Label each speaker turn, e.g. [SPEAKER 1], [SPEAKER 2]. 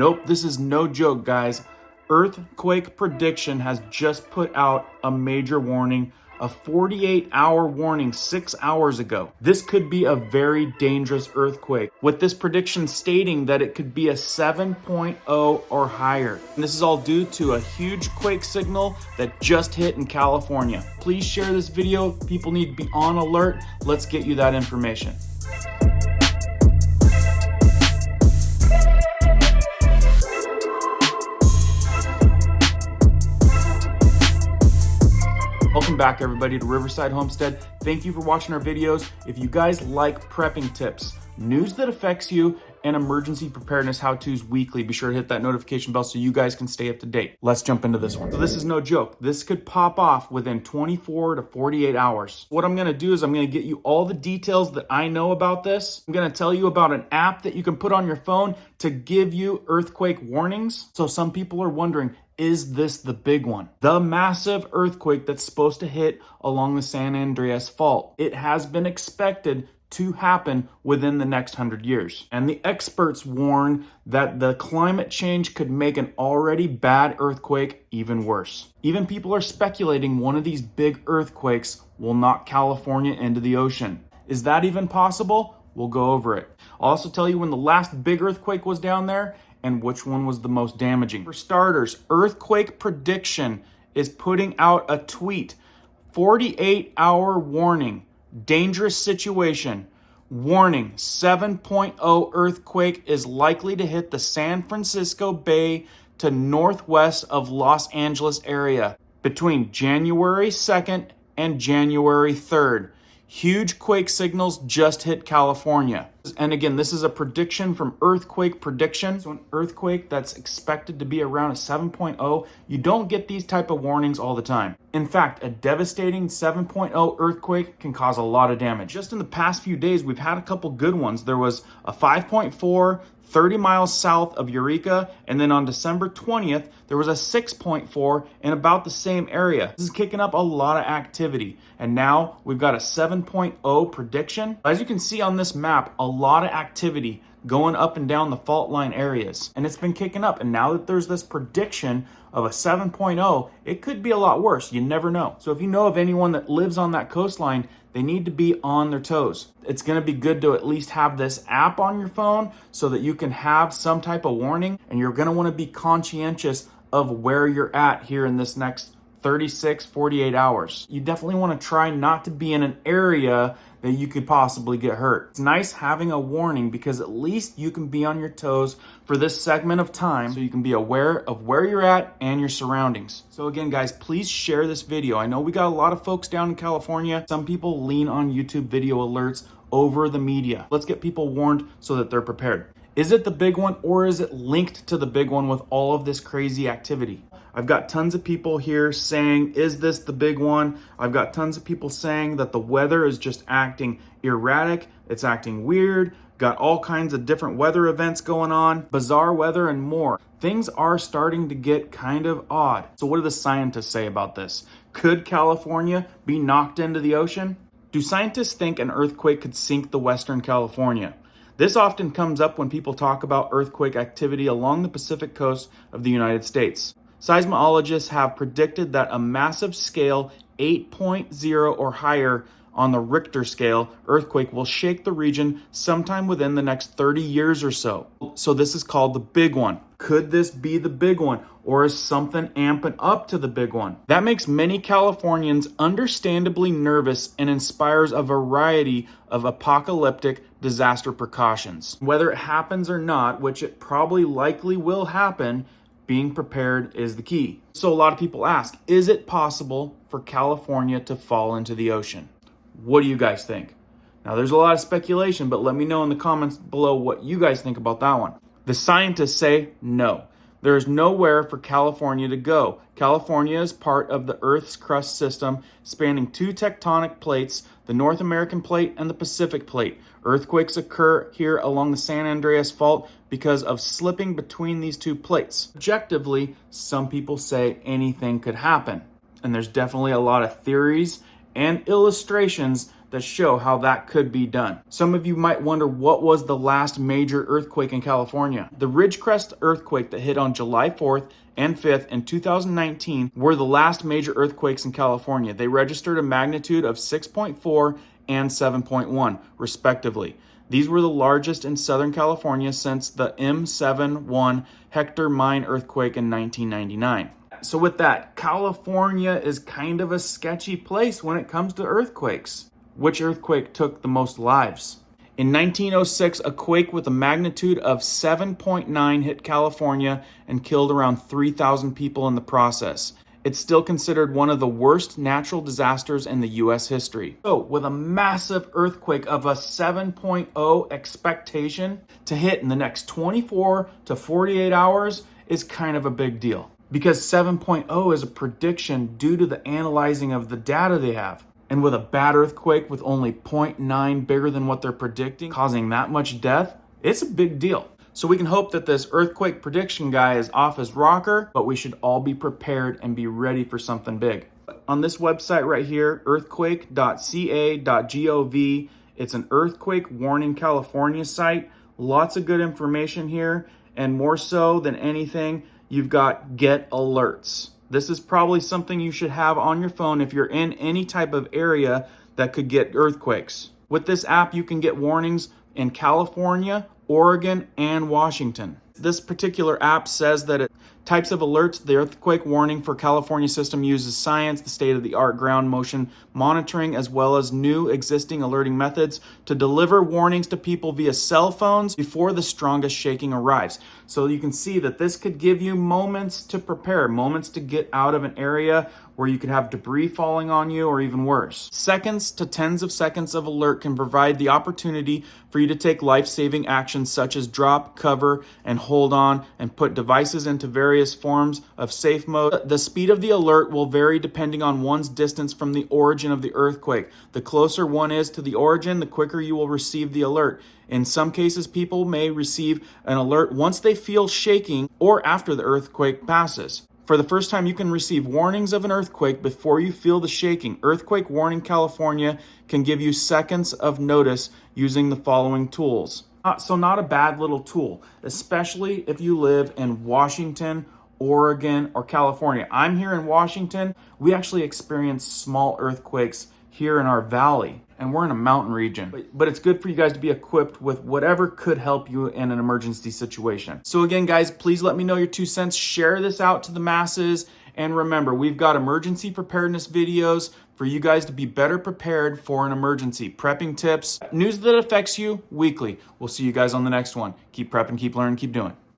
[SPEAKER 1] Nope, this is no joke, guys. Earthquake Prediction has just put out a major warning, a 48-hour warning 6 hours ago. This could be a very dangerous earthquake, with this prediction stating that it could be a 7.0 or higher. And this is all due to a huge quake signal that just hit in California. Please share this video. People need to be on alert. Let's get you that information. Welcome back, everybody, to Riverside Homestead. Thank you for watching our videos. If you guys like prepping tips, news that affects you, and emergency preparedness how-tos weekly, be sure to hit that notification bell so you guys can stay up to date. Let's jump into this one. So this is no joke. This could pop off within 24 to 48 hours. What I'm gonna do is I'm gonna get you all the details that I know about this. I'm gonna tell you about an app that you can put on your phone to give you earthquake warnings. So some people are wondering, is this the big one? The massive earthquake that's supposed to hit along the San Andreas Fault. It has been expected to happen within the next 100 years. And the experts warn that the climate change could make an already bad earthquake even worse. Even people are speculating one of these big earthquakes will knock California into the ocean. Is that even possible? We'll go over it. I'll also tell you when the last big earthquake was down there and which one was the most damaging. For starters, Earthquake Prediction is putting out a tweet. 48-hour warning. Dangerous situation. Warning, 7.0 earthquake is likely to hit the San Francisco Bay to northwest of Los Angeles area between January 2nd and January 3rd. Huge quake signals just hit California. And again, this is a prediction from Earthquake Prediction. So an earthquake that's expected to be around a 7.0, you don't get these type of warnings all the time. In fact, a devastating 7.0 earthquake can cause a lot of damage. Just in the past few days, we've had a couple good ones. There was a 5.4, 30 miles south of Eureka, and then on December 20th, there was a 6.4 in about the same area. This is kicking up a lot of activity, and now we've got a 7.0 prediction. As you can see on this map, a lot of activity going up and down the fault line areas, and it's been kicking up, and now that there's this prediction of a 7.0, it could be a lot worse. You never know. So if you know of anyone that lives on that coastline, they need to be on their toes. It's going to be good to at least have this app on your phone so that you can have some type of warning, and you're going to want to be conscientious of where you're at here in this next 36, 48 hours. You definitely want to try not to be in an area that you could possibly get hurt. It's nice having a warning because at least you can be on your toes for this segment of time so you can be aware of where you're at and your surroundings. So again, guys, please share this video. I know we got a lot of folks down in California. Some people lean on YouTube video alerts over the media. Let's get people warned so that they're prepared. Is it the big one, or is it linked to the big one with all of this crazy activity? I've got tons of people here saying, is this the big one? I've got tons of people saying that the weather is just acting erratic, it's acting weird, got all kinds of different weather events going on, bizarre weather and more. Things are starting to get kind of odd. So what do the scientists say about this? Could California be knocked into the ocean? Do scientists think an earthquake could sink the Western California? This often comes up when people talk about earthquake activity along the Pacific coast of the United States. Seismologists have predicted that a massive scale 8.0 or higher on the Richter scale earthquake will shake the region sometime within the next 30 years or so. So this is called the big one. Could this be the big one, or is something amping up to the big one? That makes many Californians understandably nervous and inspires a variety of apocalyptic disaster precautions. Whether it happens or not, which it probably likely will happen, being prepared is the key. So a lot of people ask, is it possible for California to fall into the ocean? What do you guys think? Now there's a lot of speculation, but let me know in the comments below what you guys think about that one. The scientists say no. There is nowhere for California to go. California is part of the Earth's crust system spanning two tectonic plates, the North American plate and the Pacific plate. Earthquakes occur here along the San Andreas Fault because of slipping between these two plates. Objectively, some people say anything could happen. And there's definitely a lot of theories and illustrations that show how that could be done. Some of you might wonder, what was the last major earthquake in California? The Ridgecrest earthquake that hit on July 4th and 5th in 2019 were the last major earthquakes in California. They registered a magnitude of 6.4 and 7.1 respectively. These were the largest in Southern California since the M71 Richter mine earthquake in 1999. So with that, California is kind of a sketchy place when it comes to earthquakes. Which earthquake took the most lives? In 1906, a quake with a magnitude of 7.9 hit California and killed around 3,000 people in the process. It's still considered one of the worst natural disasters in the U.S. history. So, with a massive earthquake of a 7.0 expectation to hit in the next 24 to 48 hours is kind of a big deal. Because 7.0 is a prediction due to the analyzing of the data they have. And with a bad earthquake with only 0.9 bigger than what they're predicting, causing that much death, it's a big deal. So we can hope that this earthquake prediction guy is off his rocker, but we should all be prepared and be ready for something big. On this website right here, earthquake.ca.gov, it's an earthquake warning California site. Lots of good information here, and more so than anything, you've got get alerts. This is probably something you should have on your phone if you're in any type of area that could get earthquakes. With this app, you can get warnings in California, Oregon, and Washington. This particular app says that types of alerts, the earthquake warning for California system uses science, the state-of-the-art ground motion monitoring, as well as new existing alerting methods to deliver warnings to people via cell phones before the strongest shaking arrives. So you can see that this could give you moments to prepare, moments to get out of an area where you could have debris falling on you or even worse. Seconds to tens of seconds of alert can provide the opportunity for you to take life-saving actions such as drop, cover, and hold on, and put devices into various forms of safe mode. The speed of the alert will vary depending on one's distance from the origin of the earthquake. The closer one is to the origin, the quicker you will receive the alert. In some cases, people may receive an alert once they feel shaking or after the earthquake passes. For the first time, you can receive warnings of an earthquake before you feel the shaking. Earthquake Warning California can give you seconds of notice using the following tools. So not a bad little tool, especially if you live in Washington, Oregon, or California. I'm here in Washington. We actually experience small earthquakes here in our valley, and we're in a mountain region. But it's good for you guys to be equipped with whatever could help you in an emergency situation. So again, guys, please let me know your 2 cents. Share this out to the masses. And remember, we've got emergency preparedness videos for you guys to be better prepared for an emergency. Prepping tips, news that affects you weekly. We'll see you guys on the next one. Keep prepping, keep learning, keep doing.